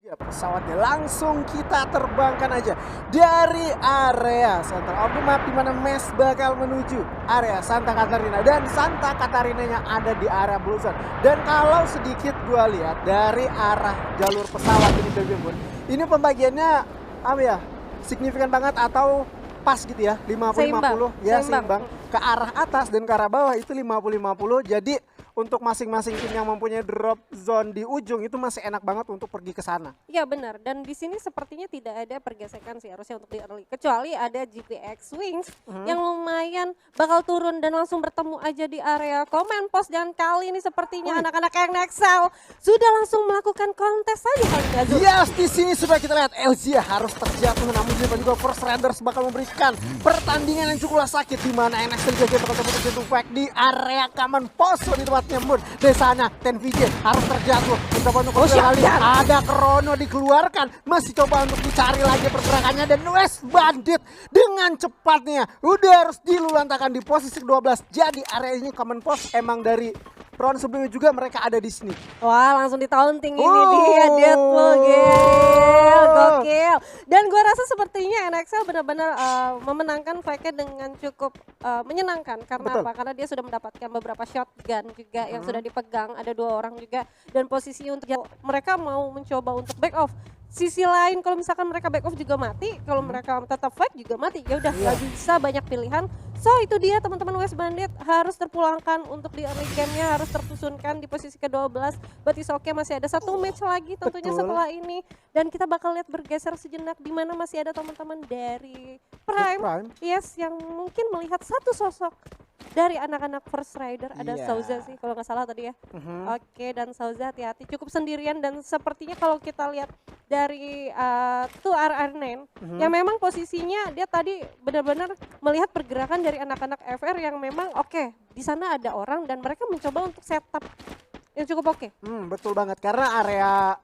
Ya, pesawatnya langsung kita terbangkan aja dari area Central of the Map di mana Mes bakal menuju area Santa Catarina dan Santa Catarinanya ada di area Blue Zone. Dan kalau sedikit gua lihat dari arah jalur pesawat ini Bebembun, ini pembagiannya apa ya? Signifikan banget atau pas gitu ya, 50-50 ya, seimbang. Ke arah atas dan ke arah bawah itu 50-50. Jadi untuk masing-masing tim yang mempunyai drop zone di ujung itu masih enak banget untuk pergi ke sana. Iya benar, dan di sini sepertinya tidak ada pergesekan sih harusnya untuk di early. Kecuali ada GPX Wings yang lumayan bakal turun dan langsung bertemu aja di area command post. Dan kali ini sepertinya anak-anak yang Nexel sudah langsung melakukan kontes saja kali ini Azul. Yes, di sini sudah kita lihat Elzia harus terjatuh, namun juga First Raiders bakal memberikan pertandingan yang cukuplah sakit di mana NXT juga bakal terjatuh fight di area command post lebih tepatnya Moon. Di sana TenVJ harus terjatuh. Mencoba untuk kali ada Krono dikeluarkan, masih coba untuk dicari lagi pergerakannya dan West Bandit dengan cepatnya udah harus dilulantakan di posisi ke-12. Jadi area ini command post emang dari round sebelumnya juga mereka ada di sini. Wah, langsung ditaunting ini dia Deadpool gokil. Dan gua rasa sepertinya NXL benar-benar memenangkan fight-nya dengan cukup menyenangkan. Karena apa? Karena dia sudah mendapatkan beberapa shotgun juga yang sudah dipegang, ada 2 orang juga, dan posisinya untuk mereka mau mencoba untuk back off. Sisi lain kalau misalkan mereka back off juga mati, kalau mereka tetap fight juga mati. Ya udah nggak bisa banyak pilihan. So itu dia teman-teman West Bandit harus terpulangkan untuk di early game-nya, harus tersusunkan di posisi ke-12. Berarti oke masih ada 1 match lagi tentunya setelah ini, dan kita bakal lihat bergeser sejenak di mana masih ada teman-teman dari Prime. Yes, yang mungkin melihat satu sosok dari anak-anak First Rider, ada Souza sih kalau nggak salah tadi ya. Oke, dan Souza hati-hati cukup sendirian, dan sepertinya kalau kita lihat dari 2RR9 yang memang posisinya dia tadi benar-benar melihat pergerakan dari anak-anak FR yang memang oke, di sana ada orang dan mereka mencoba untuk setup yang cukup oke. Betul banget, karena area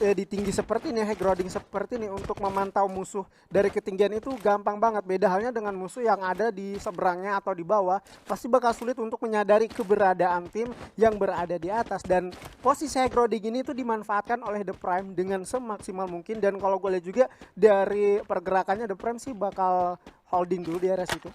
di tinggi seperti ini, high grounding seperti ini untuk memantau musuh dari ketinggian itu gampang banget. Beda halnya dengan musuh yang ada di seberangnya atau di bawah, pasti bakal sulit untuk menyadari keberadaan tim yang berada di atas. Dan posisi high grounding ini tuh dimanfaatkan oleh The Prime dengan semaksimal mungkin. Dan kalau gue lihat juga dari pergerakannya The Prime sih bakal holding dulu di area situ.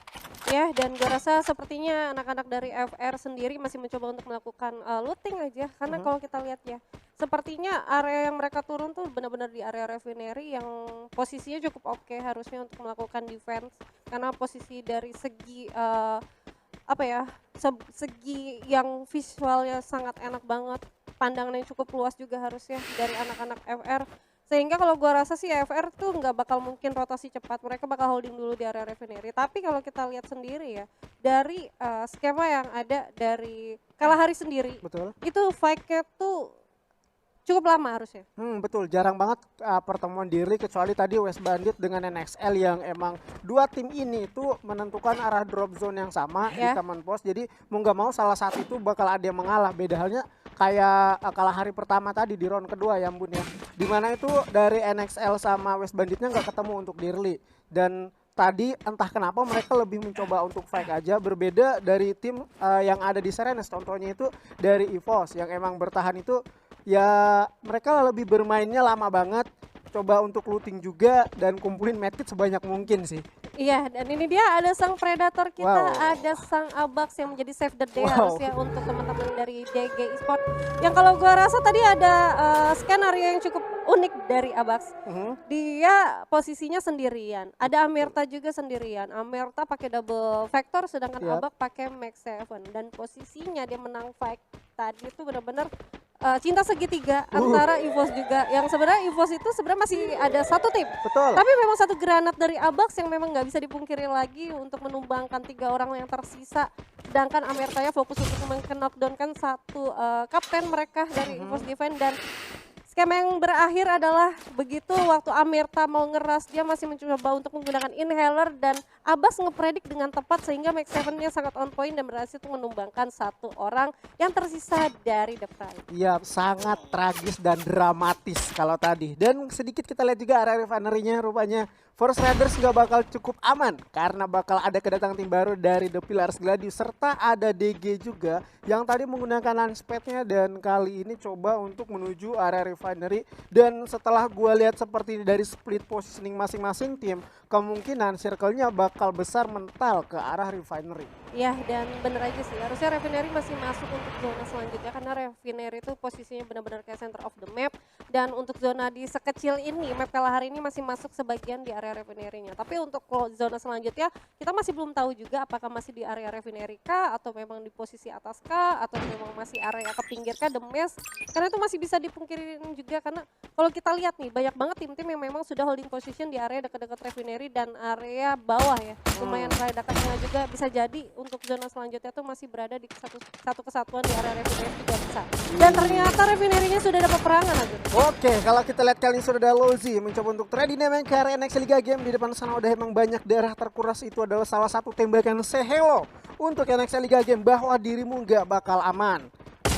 Ya, dan gue rasa sepertinya anak-anak dari FR sendiri masih mencoba untuk melakukan looting aja. Karena kalau kita lihat ya, sepertinya area yang mereka turun tuh benar-benar di area refinery yang posisinya cukup oke harusnya untuk melakukan defense. Karena posisi dari segi segi yang visualnya sangat enak banget. Pandangan yang cukup luas juga harusnya dari anak-anak FR. Sehingga kalau gua rasa sih FR tuh nggak bakal mungkin rotasi cepat, mereka bakal holding dulu di area refinery. Tapi kalau kita lihat sendiri ya, dari skema yang ada dari Kalahari sendiri, itu fight-nya tuh cukup lama harusnya. Betul, jarang banget pertemuan diri kecuali tadi West Bandit dengan NXL yang emang 2 tim ini itu menentukan arah drop zone yang sama di command post. Jadi mau nggak mau salah satu itu bakal ada yang mengalah. Beda halnya kayak Kalahari pertama tadi di round kedua ya Bun ya. Dimana itu dari NXL sama West Banditnya nggak ketemu untuk di early. Dan tadi entah kenapa mereka lebih mencoba untuk fight aja, berbeda dari tim yang ada di Serenes. Contohnya itu dari EVOS yang emang bertahan itu ya mereka lebih bermainnya lama banget, coba untuk looting juga dan kumpulin medkit sebanyak mungkin sih. Iya, dan ini dia ada sang predator kita, ada sang Abax yang menjadi save the day harusnya untuk teman-teman dari DG Esport. Yang kalau gua rasa tadi ada skenario yang cukup unik dari Abax. Dia posisinya sendirian, ada Amerta juga sendirian. Amerta pakai double vector sedangkan Abax pakai Max 7, dan posisinya dia menang fight tadi itu benar-benar cinta segitiga antara EVOS juga, yang sebenarnya EVOS itu sebenarnya masih ada 1 tim. Tapi memang 1 granat dari Abax yang memang nggak bisa dipungkiri lagi untuk menumbangkan 3 orang yang tersisa. Sedangkan Amertanya fokus untuk knockdown-kan 1 kapten mereka dari EVOS Defense. Dan skema yang berakhir adalah begitu waktu Amerta mau ngeras, dia masih mencoba untuk menggunakan inhaler dan Abbas ngepredik dengan tepat sehingga Max 7-nya sangat on point dan berhasil untuk menumbangkan 1 orang yang tersisa dari The Prime. Iya, sangat tragis dan dramatis kalau tadi. Dan sedikit kita lihat juga area refinery-nya rupanya Force Raiders nggak bakal cukup aman karena bakal ada kedatangan tim baru dari The Pillars Gladius serta ada DG juga yang tadi menggunakan launchpad-nya dan kali ini coba untuk menuju area refinery. Dan setelah gue lihat seperti dari split positioning masing-masing tim, kemungkinan circle-nya bakal besar mental ke arah refinery. Ya, dan bener aja sih, harusnya refinery masih masuk untuk zona selanjutnya karena refinery itu posisinya benar-benar kayak center of the map, dan untuk zona di sekecil ini, map Kalahari ini masih masuk sebagian di area refinery-nya. Tapi untuk zona selanjutnya kita masih belum tahu juga apakah masih di area refinery kah, atau memang di posisi atas kah, atau memang masih area ke pinggir kah, the mess, karena itu masih bisa dipungkirin juga. Karena kalau kita lihat nih, banyak banget tim-tim yang memang sudah holding position di area dekat-dekat refinery dan area bawah ya, lumayan area dekatnya juga. Bisa jadi untuk zona selanjutnya tuh masih berada di satu kesatuan di area refinery juga bisa. Dan ternyata refinery-nya sudah ada peperangan aja. Oke, kalau kita lihat kali ini sudah ada Lozi mencoba untuk trade namanya ke area NXL Liga Game. Di depan sana udah emang banyak darah terkuras, itu adalah salah satu tembakan say hello untuk NXL Liga Game bahwa dirimu nggak bakal aman.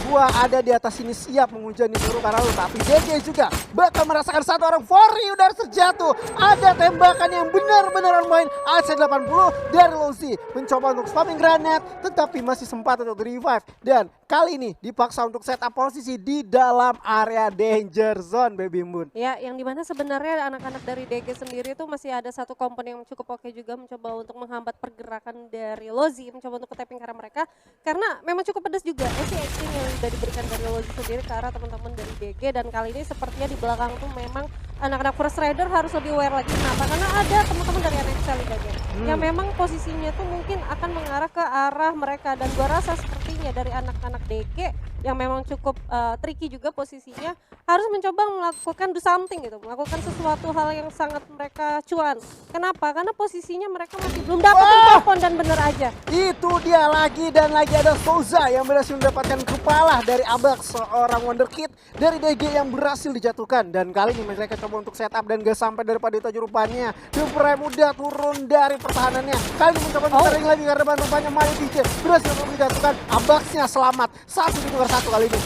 Gua ada di atas sini siap menghujani seluruh karena lu, tapi DG juga bakal merasakan satu orang Fori udah terjatuh. Ada tembakan yang benar-benar main AC-80 dari Lozi mencoba untuk spamming granat tetapi masih sempat untuk revive, dan kali ini dipaksa untuk setup posisi di dalam area danger zone, Baby Moon. Ya, yang dimana sebenarnya anak-anak dari DG sendiri itu masih ada satu komponen yang cukup oke juga mencoba untuk menghambat pergerakan dari Lozi, mencoba untuk tapping ke arah mereka karena memang cukup pedas juga acting yang sudah diberikan dari Lozi sendiri ke arah teman-teman dari DG. Dan kali ini sepertinya di belakang tuh memang anak-anak Force Raider harus lebih aware lagi. Kenapa? Karena ada teman-teman dari NXL Liga Game yang memang posisinya tuh mungkin akan mengarah ke arah mereka, dan gua rasa sepertinya dari anak-anak DG yang memang cukup tricky juga posisinya harus mencoba melakukan do something gitu, melakukan sesuatu hal yang sangat mereka cuan. Kenapa? Karena posisinya mereka masih belum dapetin telepon, dan bener aja itu dia lagi dan lagi ada Souza yang berhasil mendapatkan kepala dari Abax, seorang wonderkid dari DG yang berhasil dijatuhkan. Dan kali ini mereka coba untuk setup dan gak sampai daripada itu aja rupanya. The Prime udah turun dari pertahanannya, kali ini mencoba untuk tarik lagi karena bantuannya Mario DJ berhasil untuk dijatuhkan. Abaxnya selamat, satu ditukar satu kali ini.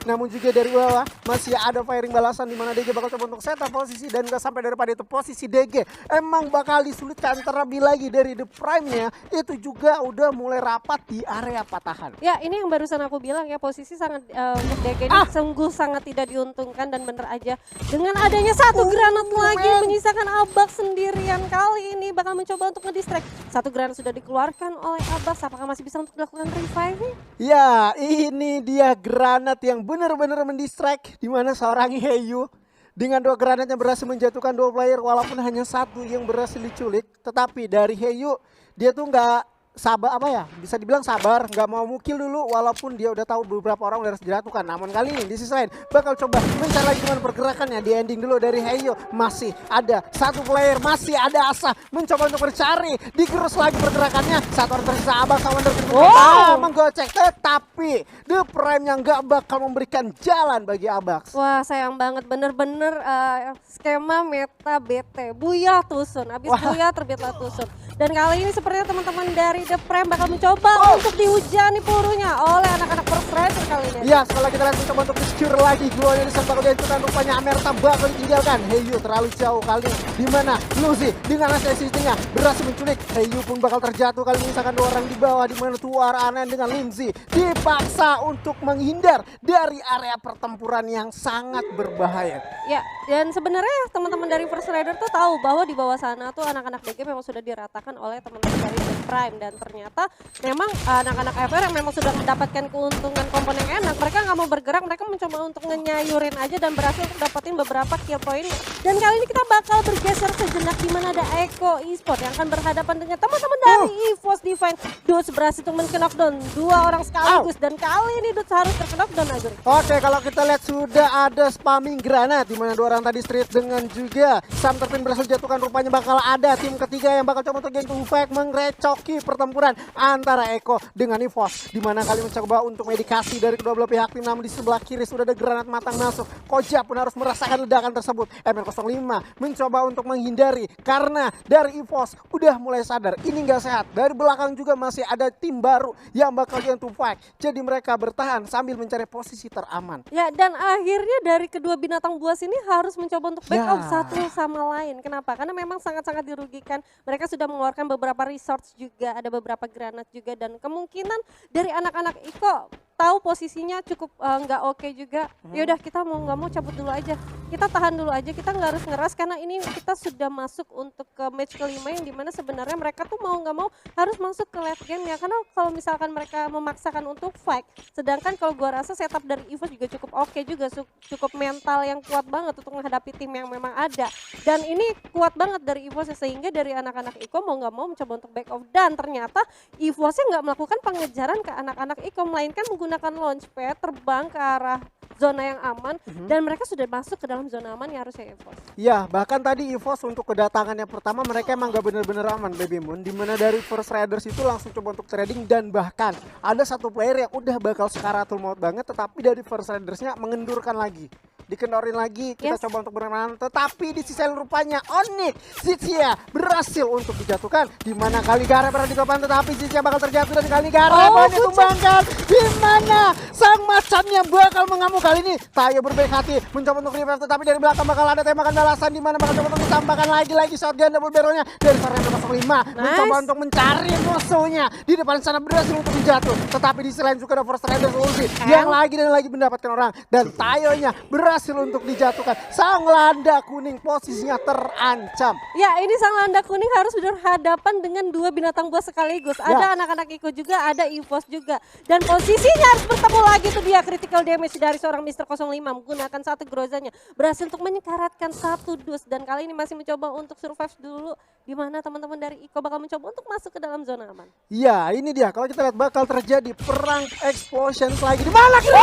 Namun juga dari bawah masih ada firing balasan di mana DG bakal coba untuk setup posisi, dan gak sampai daripada itu posisi DG emang bakal disulitkan. Terlebih lagi dari The Prime-nya itu juga udah mulai rapat di area patahan. ya. Ini yang barusan aku bilang ya, posisi sangat untuk DG ini sungguh sangat tidak diuntungkan, dan bener aja dengan adanya satu granat lagi menyisakan Abax sendirian. Kali ini bakal mencoba untuk ngedistract. Satu granat sudah dikeluarkan oleh Abax, apakah masih bisa untuk dilakukan revive? Ya, ini dia granat yang benar-benar mendistract, di mana seorang Heyu dengan dua granatnya berhasil menjatuhkan dua player walaupun hanya satu yang berhasil diculik. Tetapi dari Heyu dia tuh nggak sabar, apa ya, bisa dibilang sabar, nggak mau mukil dulu walaupun dia udah tahu beberapa orang udah harus dijatuhkan. Namun kali ini di sisi lain bakal coba mencari lagi gimana pergerakannya. Di ending dulu dari Heyo masih ada satu player, masih ada Asa mencoba untuk mencari, digerus lagi pergerakannya. Satu orang tersisa Abang sama menggocek, tetapi The Prime yang nggak bakal memberikan jalan bagi Abax. Wah, sayang banget, bener-bener skema meta BT Buya Tusun, abis Buya terbitlah Tusun. Dan kali ini sepertinya teman-teman dari The Prime bakal mencoba untuk dihujani pelurunya oleh anak-anak Force Raider kali ini. Ya, setelah kita lihat mencoba untuk secure lagi gluanya di serta dihancurkan, rupanya Amerta bakal ditinggalkan. Heyu terlalu jauh kali ini, di mana Lucy dengan asesinya berhasil menculik. Heyu pun bakal terjatuh kali ini, misalkan dua orang di bawah, di mana Tuar Anen dengan Lindsay dipaksa untuk menghindar dari area pertempuran yang sangat berbahaya. Ya, dan sebenarnya teman-teman dari Force Raider tuh tahu bahwa di bawah sana tuh anak-anak DG memang sudah diratakan oleh teman-teman dari The Prime, dan ternyata memang anak-anak FR yang memang sudah mendapatkan keuntungan komponen yang enak, mereka nggak mau bergerak, mereka mencoba untuk ngenyayurin aja dan berhasil untuk dapetin beberapa kill point. Dan kali ini kita bakal bergeser sejenak di mana ada Eko Esport yang akan berhadapan dengan teman-teman dari EVOS Divine. Dudes berhasil untuk men-knockdown dua orang sekaligus, dan kali ini Dudes harus ter-knockdown aja. Oke, kalau kita lihat sudah ada spamming granat di mana dua orang tadi street dengan juga Sam Terpin berhasil jatuhkan, rupanya bakal ada tim ketiga yang bakal coba untuk game to fight mengrecoki pertempuran antara Eko dengan EVOS, di mana kali mencoba untuk medikasi dari kedua belah pihak tim. Namun di sebelah kiri sudah ada granat matang masuk. Koja pun harus merasakan ledakan tersebut. MR05 mencoba untuk menghindari karena dari EVOS udah mulai sadar ini nggak sehat. Dari belakang juga masih ada tim baru yang bakal to fight. Jadi mereka bertahan sambil mencari posisi teraman. Ya, dan akhirnya dari kedua binatang buas ini harus mencoba untuk backup satu sama lain. Kenapa? Karena memang sangat-sangat dirugikan. Mereka sudah mengeluarkan beberapa resource juga, ada beberapa granat juga, dan kemungkinan dari anak-anak Iko tahu posisinya cukup nggak oke juga. Ya udah, kita mau nggak mau cabut dulu aja. Kita tahan dulu aja. Kita nggak harus ngeras karena ini kita sudah masuk untuk ke match kelima yang dimana sebenarnya mereka tuh mau nggak mau harus masuk ke late game ya. Karena kalau misalkan mereka memaksakan untuk fight, sedangkan kalau gua rasa setup dari EVOS juga cukup oke juga, cukup mental yang kuat banget untuk menghadapi tim yang memang ada. Dan ini kuat banget dari EVOS sehingga dari anak-anak Iko mau nggak mau mencoba untuk back off, dan ternyata EVOS-nya nggak melakukan pengejaran ke anak-anak Iko, melainkan menggunakan launchpad terbang ke arah zona yang aman, dan mereka sudah masuk ke dalam zona aman yang harusnya EVOS. Ya, bahkan tadi EVOS untuk kedatangan yang pertama mereka emang gak bener-bener aman, Baby Moon. Dimana dari First Riders itu langsung coba untuk trading, dan bahkan ada satu player yang udah bakal sekaratul maut banget, tetapi dari First Ridersnya mengendurkan lagi. Dikendorin lagi, kita coba untuk bermain, tetapi di sisi lain rupanya Onyx Zizia berhasil untuk dijatuhkan. Di mana Caligara berada di depan, tetapi Zizia bakal terjatuh dan Caligara banyak tumbangkan. Di mana sang macannya bakal mengamuk kali ini. Tayo berbaik hati mencoba untuk revive, tetapi dari belakang bakal ada tembakan balasan, di mana bakal coba untuk ditambahkan lagi shotgun double barrelnya dari Sarena 05. Mencoba untuk mencari musuhnya di depan sana, berhasil untuk dijatuh. Tetapi di sisi lain juga ada First Riders Ulti yang lagi dan lagi mendapatkan orang, dan Tayonya berhasil untuk dijatuhkan. Sang landa kuning posisinya terancam. Ya, ini sang landa kuning harus berhadapan dengan dua binatang buas sekaligus. Ada anak-anak Iko juga, ada EVOS juga. Dan posisinya harus bertemu lagi tuh dia, critical damage dari seorang Mr. 05 menggunakan satu grozanya. Berhasil untuk menyekaratkan satu dus, dan kali ini masih mencoba untuk survive dulu, di mana teman-teman dari Iko bakal mencoba untuk masuk ke dalam zona aman. Ya, ini dia. Kalau kita lihat bakal terjadi perang explosions lagi. Di mana kita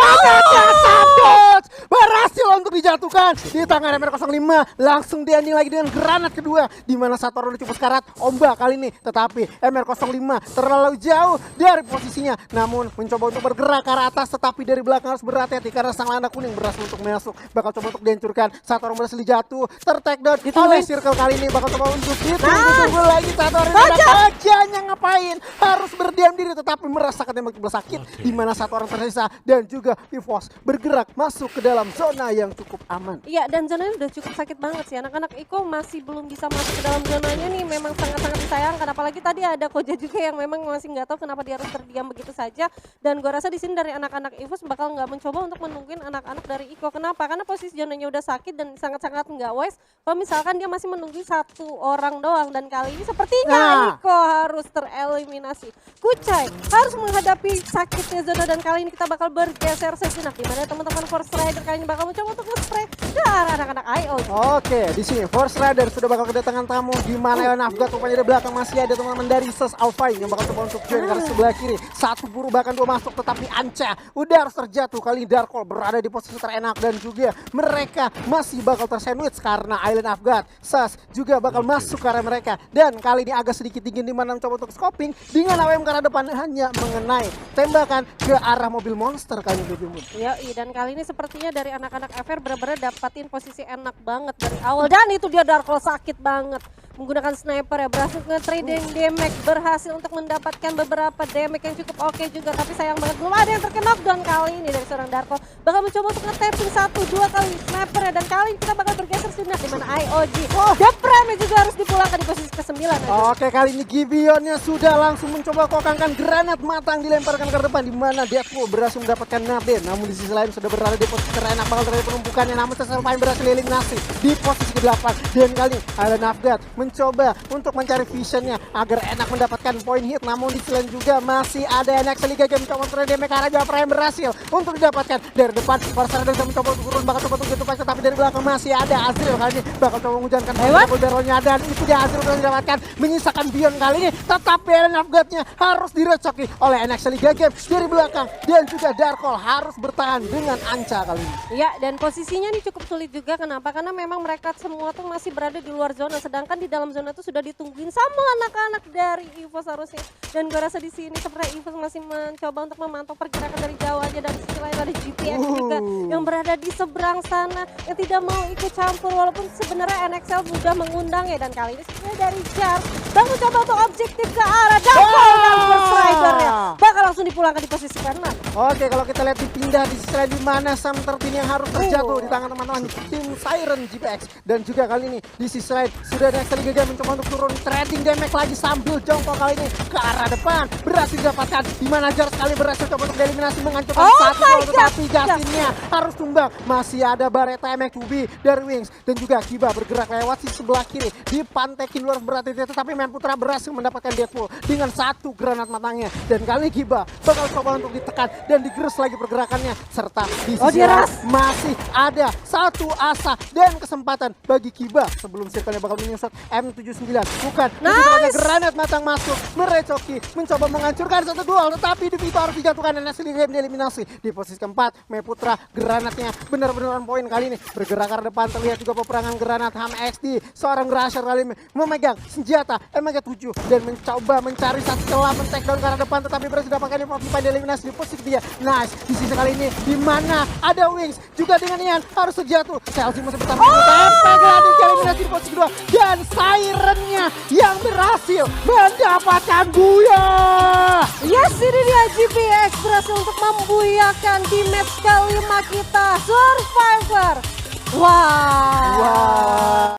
berhasil untuk dijatuhkan di tangan MR05, langsung diending lagi dengan granat kedua, di mana Satoru udah cukup sekarat ombak kali ini, tetapi MR05 terlalu jauh dari posisinya, namun mencoba untuk bergerak ke arah atas, tetapi dari belakang harus berhati-hati karena sang landa kuning berhasil untuk masuk, bakal coba untuk dihancurkan. Satoru berhasil jatuh, ter-take down oleh circle kali ini, bakal coba untuk ditunggu lagi. Satoru Kojanya ngapain? Harus berdiam diri, tetapi merasakan tembak jebol sakit, di mana satu orang tersisa dan juga EVOS bergerak masuk ke dalam zona yang cukup aman. Iya, dan zonanya udah cukup sakit banget sih. Anak-anak Iko masih belum bisa masuk ke dalam zonanya nih, memang sangat-sangat disayangkan. Apalagi tadi ada Koja juga yang memang masih nggak tahu kenapa dia harus terdiam begitu saja. Dan gua rasa di sini dari anak-anak EVOS bakal nggak mencoba untuk menungguin anak-anak dari Iko. Kenapa? Karena posisi zonanya udah sakit dan sangat-sangat nggak wise. Kalau misalkan dia masih menunggu satu orang doang, dan kali ini sepertinya Iko harus tereliminasi. Kucai harus menghadapi sakitnya zona, dan kali ini kita bakal bergeser sejenak, di mana teman-teman Force Rider kali ini bakal mencoba untuk nge-spray ke arah anak-anak IO. Oke, di sini Force Rider sudah bakal kedatangan tamu, di mana Ellen Afgat rupanya di belakang masih ada teman-teman dari Sus Alpine yang bakal coba untuk join karena sebelah kiri. Satu buru bahkan dua masuk, tetapi Anca udah harus terjatuh. Kali ini Dark Hole berada di posisi terenak, dan juga mereka masih bakal tersandwich karena Island Afgat. Sus juga bakal masuk ke arah mereka, dan kali ini agak sedikit dingin di mana mencoba untuk scoping dengan AWM ke arah depan hanya mengenai tembakan ke arah mobil monster kali ini. Yoi, dan kali ini sepertinya dari anak-anak FR benar-benar dapatin posisi enak banget dari awal, dan itu dia Dark Hole sakit banget menggunakan sniper ya, berhasil nge-trading damage, berhasil untuk mendapatkan beberapa damage yang cukup oke juga, tapi sayang banget belum ada yang terkena. Dan kali ini dari seorang Dark Hole bakal mencoba untuk nge-tapping 1-2 kali sniper ya, dan kali ini kita bakal bergeser sejenak di mana IOG The Prime juga harus dipulangkan di posisi ke-9. Oke, kali ini Gibionnya sudah langsung mencoba kokangkan granat matang dilemparkan ke depan, di mana Deadpool berhasil mendapatkan nade, namun di sisi lain sudah berada di posisi terenak, bakal terjadi penumpukannya, namun Seselpain berhasil eliminasi di posisi ke-8. Dan kali Island Afgat mencoba untuk mencari visionnya agar enak mendapatkan poin hit, namun di sisi lain juga masih ada NX Liga Game mencoba untuk damage karena Java Prime berhasil untuk didapatkan dari depan. Force Rider mencoba untuk turun, bakal coba untuk jatuh, tetapi dari belakang masih ada Azri berhasil kali ini bakal coba mengujankan double barrelnya dan itu dia hasil yang didapatkan menyisakan Beyond kali ini tetap balance upgrade-nya harus direcoki oleh NXL Liga Game dari belakang dan juga Darkol harus bertahan dengan Anca kali ini. Ya, dan posisinya ini cukup sulit juga. Kenapa? Karena memang mereka semua tuh masih berada di luar zona, sedangkan di dalam zona itu sudah ditungguin sama anak-anak dari EVOS harusnya. Dan gue rasa di sini sebenarnya EVOS masih mencoba untuk memantau pergerakan dari jauh aja, dan sisi lain ada GPX juga yang berada di seberang sana yang tidak mau ikut campur, walaupun sebenarnya NXL sudah mengundang ya. Dan kali ini sebenarnya dari Jar dan mencoba untuk objektif ke arah Darkol dan First Rider-nya bakal langsung dipulangkan di posisi ke-6. Oke, kalau kita lihat dipindah di sisi lain di mana Sam 13 yang harus terjatuh di tangan teman-teman tim Siren GPX. Dan juga kali ini di sisi lain sudah ada NXL Liga Game mencoba untuk turun trading damage lagi sambil jongkok kali ini ke arah depan. Berhasil didapatkan di mana Jar sekali berhasil coba untuk eliminasi menghancurkan satu gol, tetapi Justinnya harus tumbang. Masih ada Bareta MX2B dari Wings dan juga Kiba bergerak lewat sisi sebelah kiri dipantekin luar berat itu, tetapi Man Putra berhasil mendapatkan Deadpool dengan satu granat matangnya. Dan kali ini Kiba bakal coba untuk ditekan dan digerus lagi pergerakannya, serta di sisi lain masih ada satu asa dan kesempatan bagi Kiba sebelum circle-nya bakal menyusut M79. Bukan, ada granat matang masuk, merecoki, mencoba menghancurkan satu duel, tetapi di itu harus dijatuhkan dan NXL Liga Game dieliminasi. Di posisi keempat, Man Putra granatnya benar-benar on point kali ini, bergerak ke depan. Terlihat juga peperangan granat Ham XD, seorang Grasher kali ini memegang senjata MG7 dan mencoba mencari satu celah men-take down ke arah depan, tetapi berhasil dapatkan eliminasi di posisi ketiga. Nice, di sisi kali ini di mana ada Wings juga dengan Ian harus terjatuh. Chelsea masih bersama eliminasi di posisi kedua dan Siren-nya yang berhasil mendapatkan buya. Yes, ini dia GPX berhasil untuk membuyakan di match kelima kita, Survivor. Wow.